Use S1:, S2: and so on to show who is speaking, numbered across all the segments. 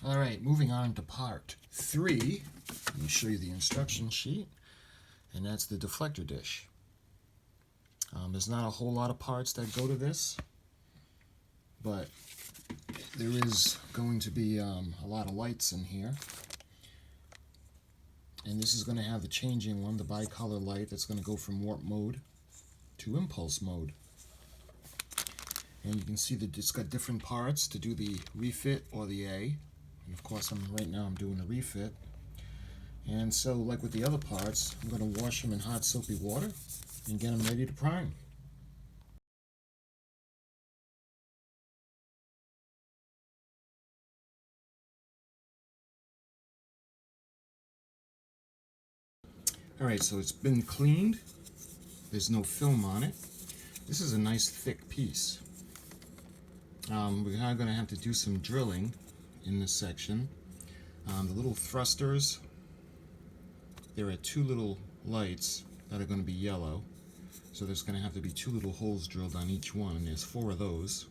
S1: All right, moving on to part 3. Let me show you the instruction sheet, and that's the deflector dish. There's not a whole lot of parts that go to this, but there is going to be a lot of lights in here. And this is going to have the changing one, the bicolor light, that's going to go from warp mode to impulse mode. And you can see that it's got different parts to do the refit or the A. And of course, right now I'm doing the refit. And so, like with the other parts, I'm going to wash them in hot soapy water and get them ready to prime. Alright, so it's been cleaned. There's no film on it. This is a nice thick piece. We're now going to have to do some drilling in this section. The little thrusters, there are 2 little lights that are going to be yellow. So there's going to have to be 2 little holes drilled on each one, and there's 4 of those.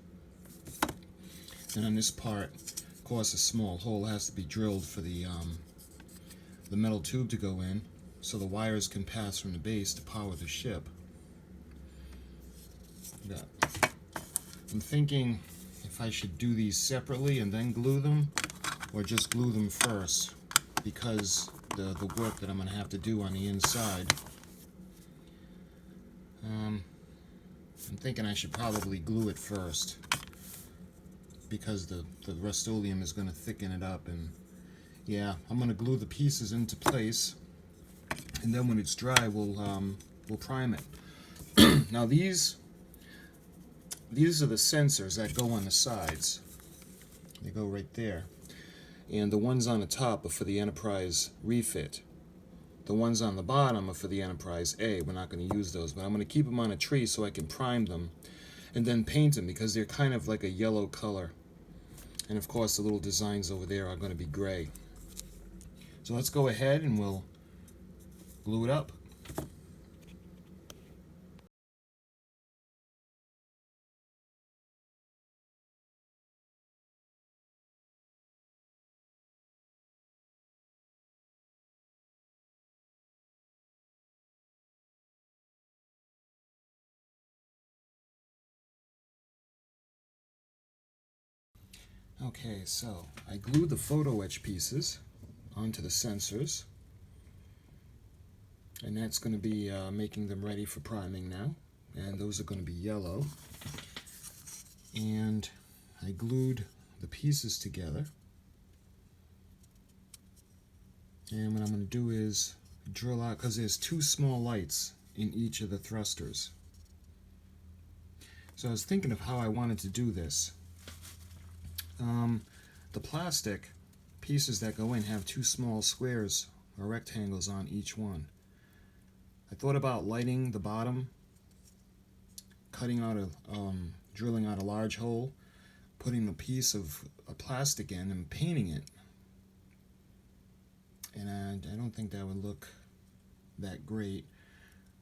S1: And on this part, of course, a small hole has to be drilled for the metal tube to go in, so the wires can pass from the base to power the ship. Yeah. I'm thinking if I should do these separately and then glue them, or just glue them first, because the work that I'm going to have to do on the inside. I'm thinking I should probably glue it first, because the Rust-Oleum is going to thicken it up. And yeah, I'm going to glue the pieces into place, and then when it's dry, we'll prime it. Now these are the sensors that go on the sides. They go right there. And the ones on the top are for the Enterprise Refit. The ones on the bottom are for the Enterprise A. We're not going to use those, but I'm going to keep them on a tree so I can prime them and then paint them, because they're kind of like a yellow color. And of course the little designs over there are going to be gray. So let's go ahead and we'll glue it up. Okay, so I glued the photo etch pieces onto the sensors, and that's going to be making them ready for priming now, and those are going to be yellow. And I glued the pieces together, and what I'm going to do is drill out, because there's 2 small lights in each of the thrusters. So I was thinking of how I wanted to do this. The plastic pieces that go in have 2 small squares or rectangles on each one. I thought about lighting the bottom, cutting out drilling out a large hole, putting a piece of plastic in and painting it. And I don't think that would look that great.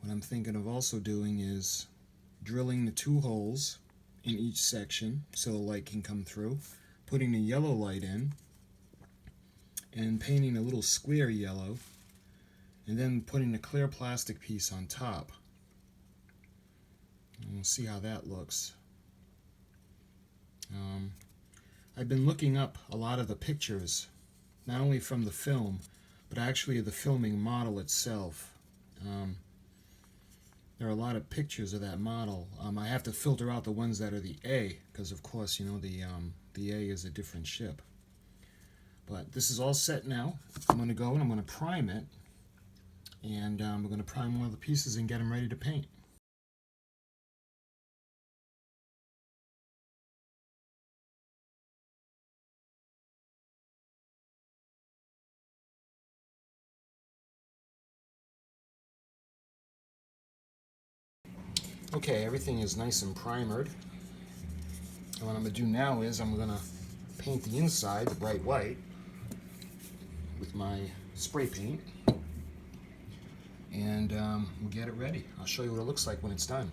S1: What I'm thinking of also doing is drilling the 2 holes in each section so the light can come through, putting the yellow light in, and painting a little square yellow, and then putting a clear plastic piece on top. And we'll see how that looks. I've been looking up a lot of the pictures, not only from the film, but actually the filming model itself. There are a lot of pictures of that model. I have to filter out the ones that are the A, because of course, you know, the A is a different ship. But this is all set now. I'm going to go and I'm going to prime it, and we're going to prime one of the pieces and get them ready to paint. Okay, everything is nice and primered. And what I'm going to do now is I'm going to paint the inside bright white with my spray paint, and we'll get it ready. I'll show you what it looks like when it's done.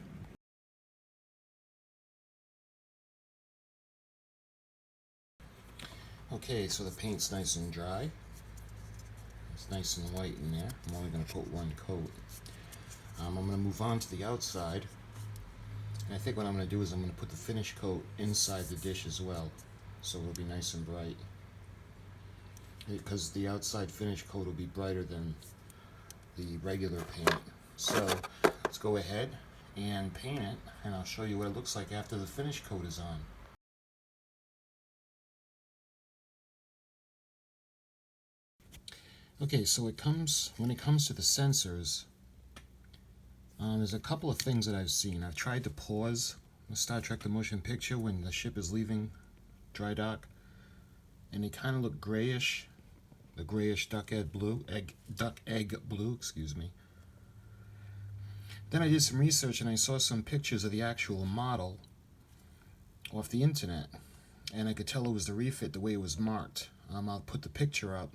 S1: Okay, so the paint's nice and dry. It's nice and white in there. I'm only going to put one coat. I'm going to move on to the outside. And I think what I'm going to do is I'm going to put the finish coat inside the dish as well, so it'll be nice and bright. Because the outside finish coat will be brighter than the regular paint. So let's go ahead and paint it, and I'll show you what it looks like after the finish coat is on. Okay, so when it comes to the sensors, there's a couple of things that I've seen. I've tried to pause the Star Trek The Motion Picture when the ship is leaving dry dock, and they kind of look grayish, the grayish duck egg blue, excuse me. Then I did some research and I saw some pictures of the actual model off the internet, and I could tell it was the refit the way it was marked. I'll put the picture up.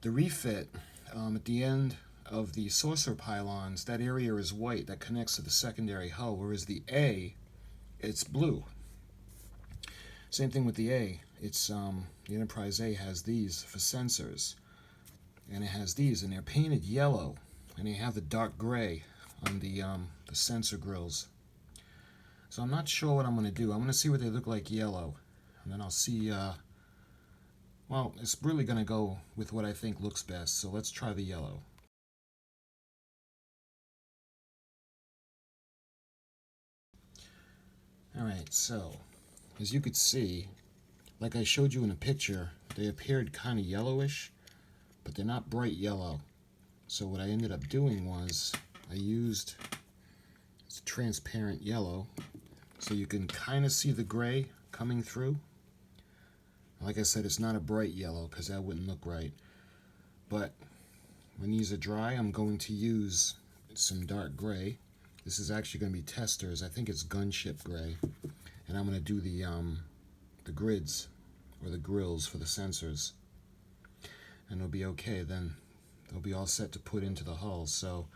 S1: The refit, at the end of the saucer pylons, that area is white that connects to the secondary hull, whereas the A, it's blue. Same thing with the A. It's the Enterprise A has these for sensors, and it has these, and they're painted yellow, and they have the dark gray on the sensor grills. So I'm not sure what I'm going to do. I'm going to see what they look like yellow, and then I'll see. Well, it's really going to go with what I think looks best, so let's try the yellow. Alright, so, as you could see, like I showed you in a picture, they appeared kind of yellowish, but they're not bright yellow. So what I ended up doing was, I used transparent yellow, so you can kind of see the gray coming through. Like I said, it's not a bright yellow because that wouldn't look right. But when these are dry, I'm going to use some dark gray. This is actually going to be testers. I think it's gunship gray. And I'm going to do the grids or the grills for the sensors. And it'll be okay. Then they'll be all set to put into the hull. So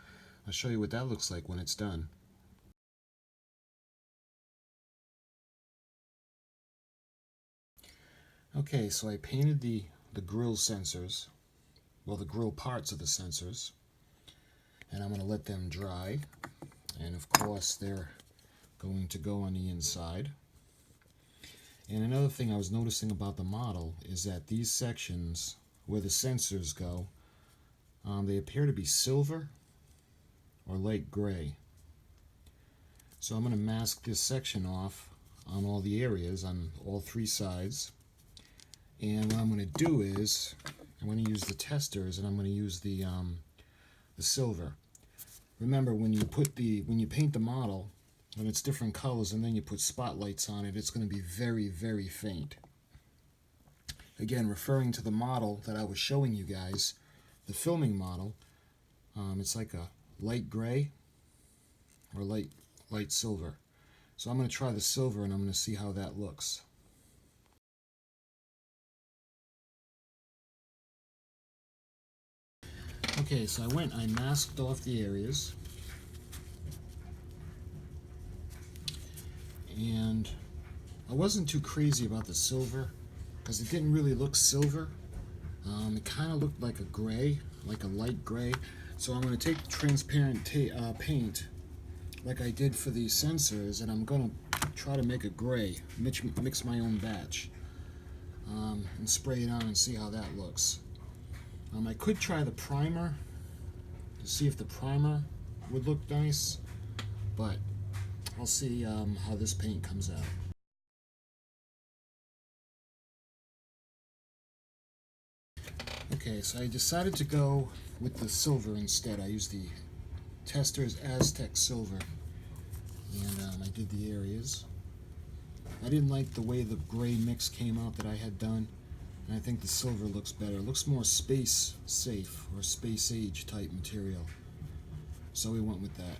S1: I'll show you what that looks like when it's done. Okay, so I painted the grill sensors, well, the grill parts of the sensors, and I'm going to let them dry. And of course, they're going to go on the inside. And another thing I was noticing about the model is that these sections where the sensors go, they appear to be silver or light gray. So I'm going to mask this section off on all the areas, on all three sides. And what I'm going to do is, I'm going to use the testers, and I'm going to use the silver. Remember, when you paint the model, when it's different colors, and then you put spotlights on it, it's going to be very, very faint. Again, referring to the model that I was showing you guys, the filming model, it's like a light gray or light silver. So I'm going to try the silver, and I'm going to see how that looks. Okay, so I masked off the areas, and I wasn't too crazy about the silver because it didn't really look silver. It kind of looked like a gray, like a light gray. So I'm going to take transparent paint like I did for these sensors, and I'm going to try to make a gray, mix my own batch, and spray it on and see how that looks. I could try the primer to see if the primer would look nice, but I'll see how this paint comes out. Okay, so I decided to go with the silver instead. I used the Testors Aztec Silver, and I did the areas. I didn't like the way the gray mix came out that I had done, and I think the silver looks better. It looks more space safe or space age type material, so we went with that.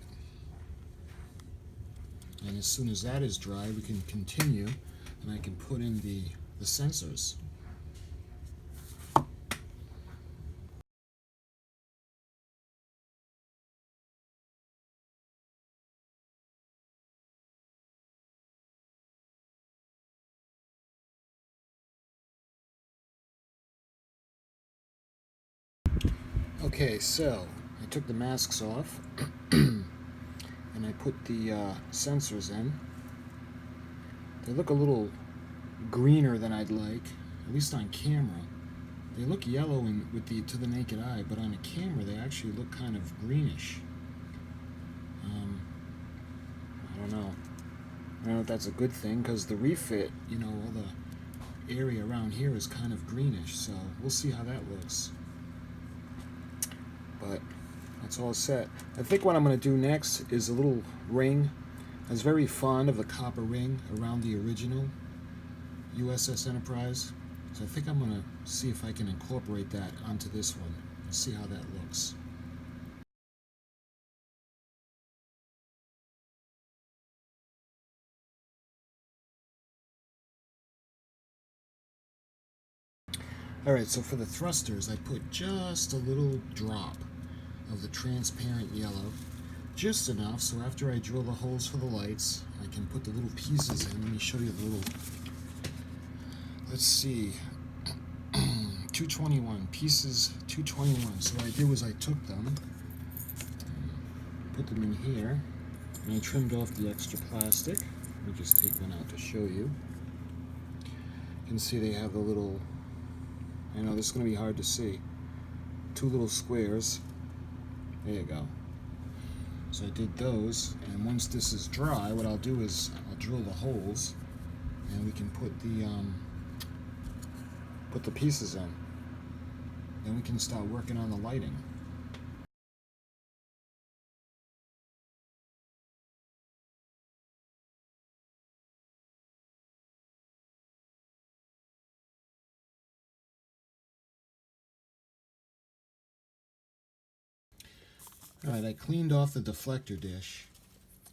S1: And as soon as that is dry, we can continue, and I can put in the sensors. Okay, so I took the masks off and I put the sensors in. They look a little greener than I'd like, at least on camera. They look yellow to the naked eye, but on a camera they actually look kind of greenish. I don't know. I don't know if that's a good thing, because the refit, all the area around here is kind of greenish, so we'll see how that looks. But that's all set. I think what I'm going to do next is a little ring. I was very fond of the copper ring around the original USS Enterprise, so I think I'm going to see if I can incorporate that onto this one and see how that looks. Alright, so for the thrusters, I put just a little drop of the transparent yellow, just enough so after I drill the holes for the lights, I can put the little pieces in. Let me show you the little, let's see, 221 pieces, 221. So what I did was I took them, put them in here, and I trimmed off the extra plastic. Let me just take one out to show you. You can see they have the little, I know this is going to be hard to see, two little squares. There you go. So I did those, and once this is dry, what I'll do is I'll drill the holes, and we can put the pieces in. Then we can start working on the lighting. Alright, I cleaned off the deflector dish,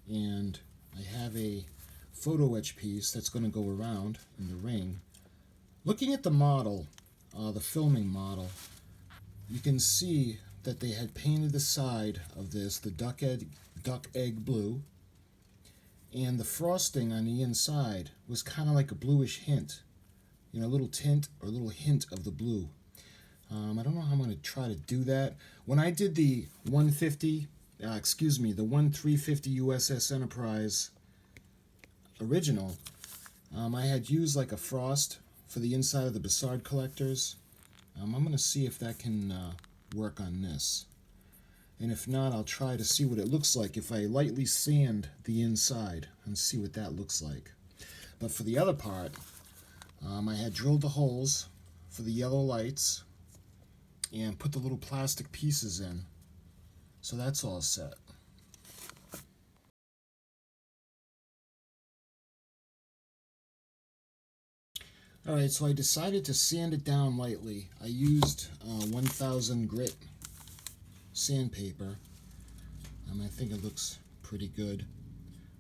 S1: and I have a photo etch piece that's going to go around in the ring. Looking at the model, the filming model, you can see that they had painted the side of this the duck egg blue, and the frosting on the inside was kind of like a bluish hint, a little tint or a little hint of the blue. I don't know how I'm going to try to do that. When I did the 150, the 1350 USS Enterprise original, I had used like a frost for the inside of the Bassard collectors. I'm going to see if that can work on this. And if not, I'll try to see what it looks like if I lightly sand the inside and see what that looks like. But for the other part, I had drilled the holes for the yellow lights and put the little plastic pieces in. So that's all set. Alright, so I decided to sand it down lightly. I used 1000 grit sandpaper. I think it looks pretty good.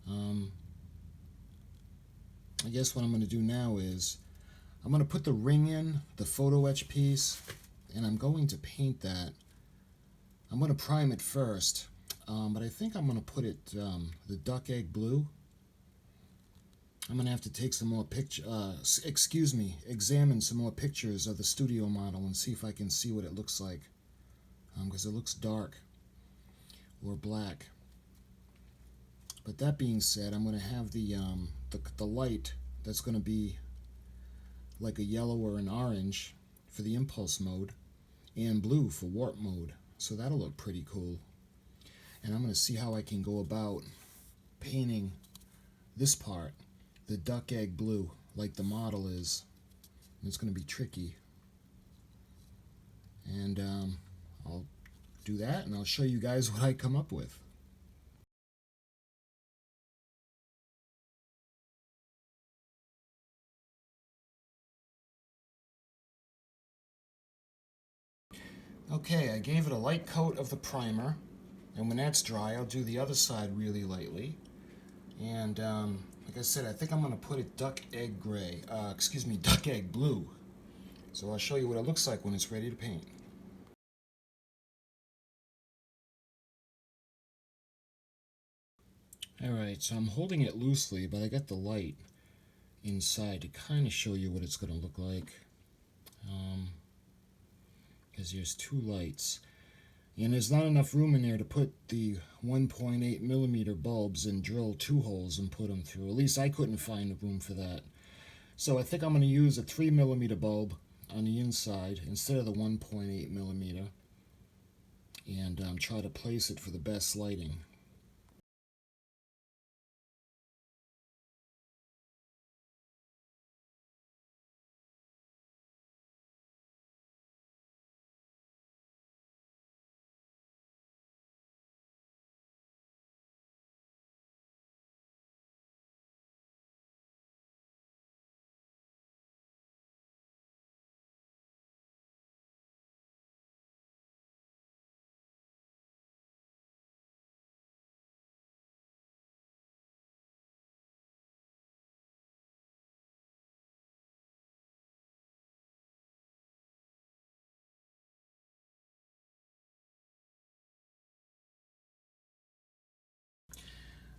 S1: I guess what I'm going to do now is I'm going to put the ring in, the photo etch piece, and I'm going to paint that. I'm going to prime it first, but I think I'm going to put it the duck egg blue. I'm going to have to take some more examine some more pictures of the studio model and see if I can see what it looks like, because it looks dark or black. But that being said, I'm going to have the light that's going to be like a yellow or an orange for the impulse mode and blue for warp mode. So that'll look pretty cool. And I'm going to see how I can go about painting this part, the duck egg blue, like the model is. And it's going to be tricky. And I'll do that and I'll show you guys what I come up with. Okay, I gave it a light coat of the primer, and when that's dry, I'll do the other side really lightly. And like I said, I think I'm going to put it duck egg blue. So I'll show you what it looks like when it's ready to paint. Alright, so I'm holding it loosely, but I got the light inside to kind of show you what it's going to look like. Because there's two lights. And there's not enough room in there to put the 1.8 millimeter bulbs and drill 2 holes and put them through. At least I couldn't find the room for that. So I think I'm going to use a 3 millimeter bulb on the inside instead of the 1.8 millimeter, and try to place it for the best lighting.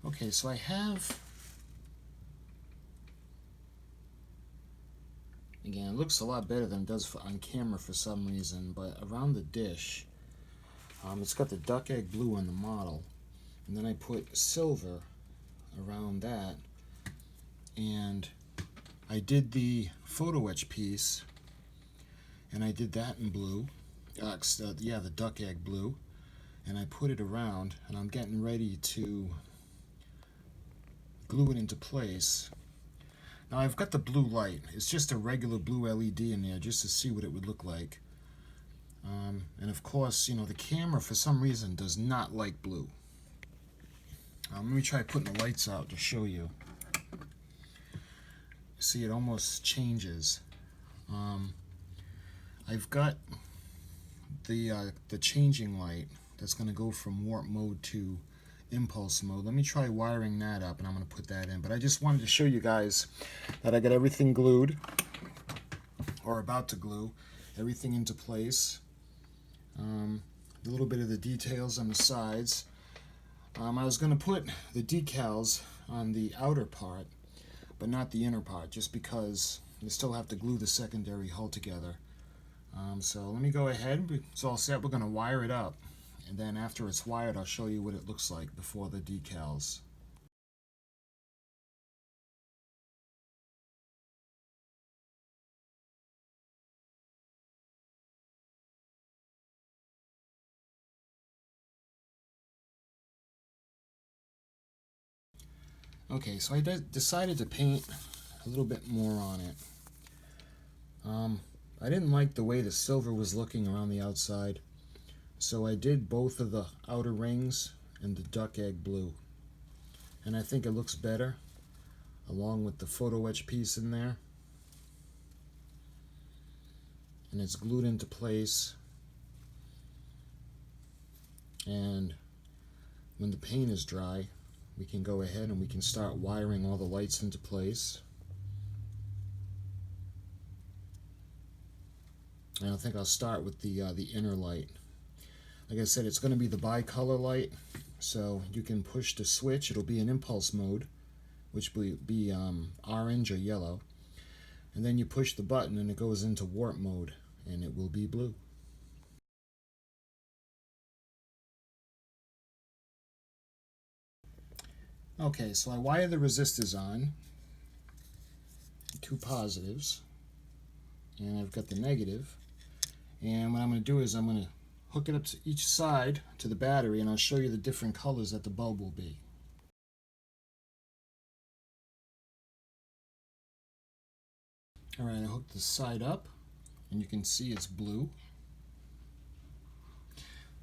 S1: Okay, so I have, again, it looks a lot better than it does on camera for some reason, but around the dish, it's got the duck egg blue on the model, and then I put silver around that, and I did the photo etch piece, and I did that in blue, yeah, the duck egg blue, and I put it around, and I'm getting ready to glue it into place. Now I've got the blue light. It's just a regular blue LED in there just to see what it would look like. And of course, you know, the camera for some reason does not like blue. Let me try putting the lights out to show you. See, it almost changes. I've got the changing light that's going to go from warp mode to impulse mode. Let me try wiring that up, and I'm going to put that in. But I just wanted to show you guys that I got everything glued, or about to glue everything into place. A little bit of the details on the sides. I was going to put the decals on the outer part, but not the inner part, just because you still have to glue the secondary hull together. So let me go ahead. It's all set. We're going to wire it up, and then after it's wired, I'll show you what it looks like before the decals. Okay, so I decided to paint a little bit more on it. I didn't like the way the silver was looking around the outside, so I did both of the outer rings in the duck egg blue. And I think it looks better along with the photo etch piece in there. And it's glued into place. And when the paint is dry, we can go ahead and we can start wiring all the lights into place. And I think I'll start with the inner light. Like I said, it's going to be the bicolor light, so you can push the switch. It'll be in impulse mode, which will be orange or yellow. And then you push the button and it goes into warp mode, and it will be blue. Okay, so I wire the resistors on, 2 positives, and I've got the negative. And what I'm going to do is I'm going to hook it up to each side to the battery, and I'll show you the different colors that the bulb will be. Alright, I hooked the side up, and you can see it's blue.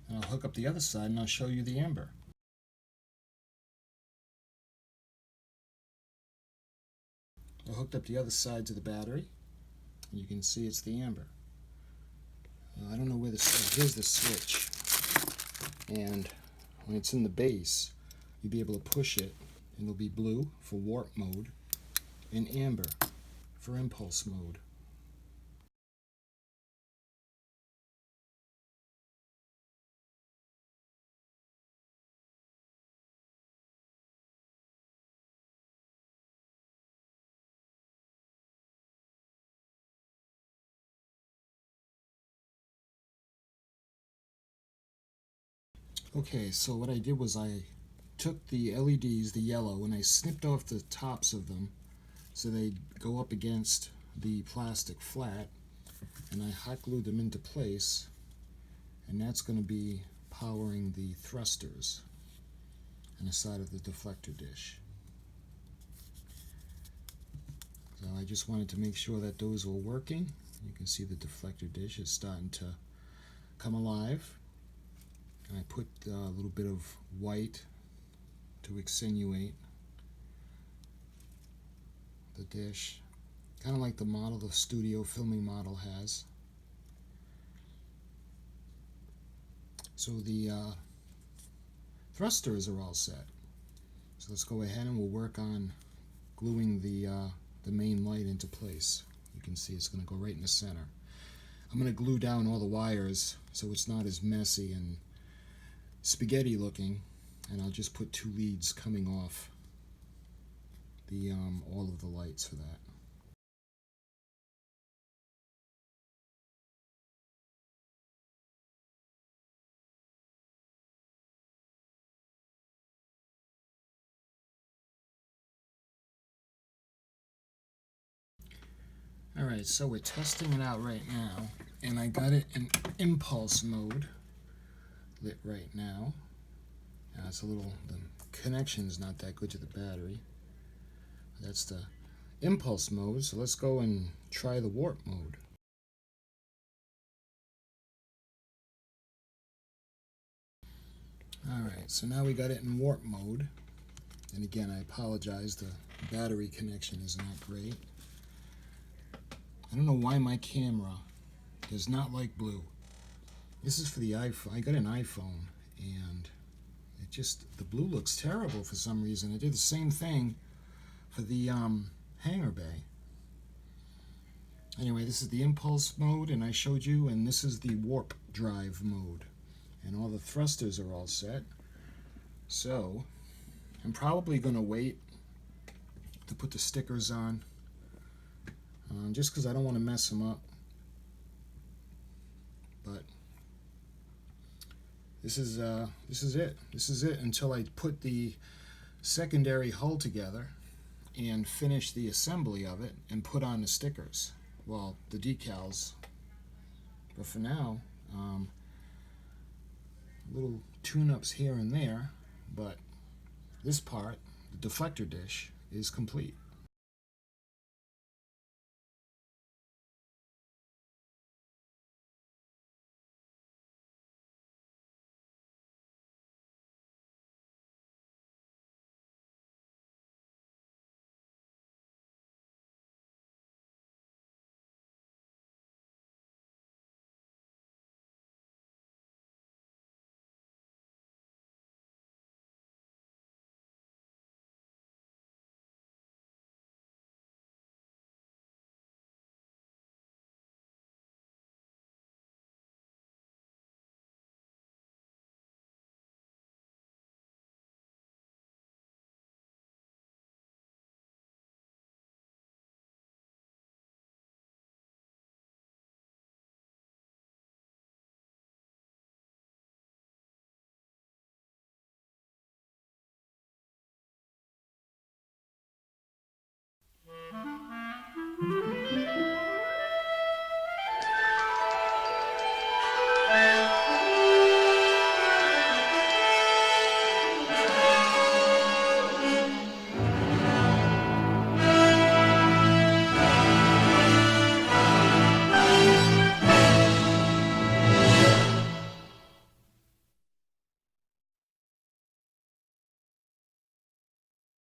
S1: And I'll hook up the other side, and I'll show you the amber. I hooked up the other side to the battery, and you can see it's the amber. I don't know where here's the switch, and when it's in the base, you'll be able to push it, and it'll be blue for warp mode, and amber for impulse mode. Okay, so what I did was I took the LEDs, the yellow, and I snipped off the tops of them so they go up against the plastic flat, and I hot glued them into place, and that's going to be powering the thrusters on the side of the deflector dish. So I just wanted to make sure that those were working. You can see the deflector dish is starting to come alive. And I put a little bit of white to accentuate the dish, kind of like the model the studio filming model has. So the thrusters are all set. So let's go ahead and we'll work on gluing the main light into place. You can see it's going to go right in the center. I'm going to glue down all the wires so it's not as messy and spaghetti looking, and I'll just put 2 leads coming off the all of the lights for that. Alright, so we're testing it out right now, and I got it in impulse mode lit right now. It's a little, the connection's not that good to the battery. That's the impulse mode, so let's go and try the warp mode. Alright, so now we got it in warp mode, and again I apologize, the battery connection is not great. I don't know why my camera does not like blue. This is for the iPhone. I got an iPhone, and it just, the blue looks terrible for some reason. I did the same thing for the hangar bay. Anyway, this is the impulse mode, and I showed you, and this is the warp drive mode. And all the thrusters are all set. So, I'm probably going to wait to put the stickers on, just because I don't want to mess them up. But this is it. This is it until I put the secondary hull together and finish the assembly of it and put on the stickers. Well, the decals. But for now, little tune-ups here and there. But this part, the deflector dish, is complete.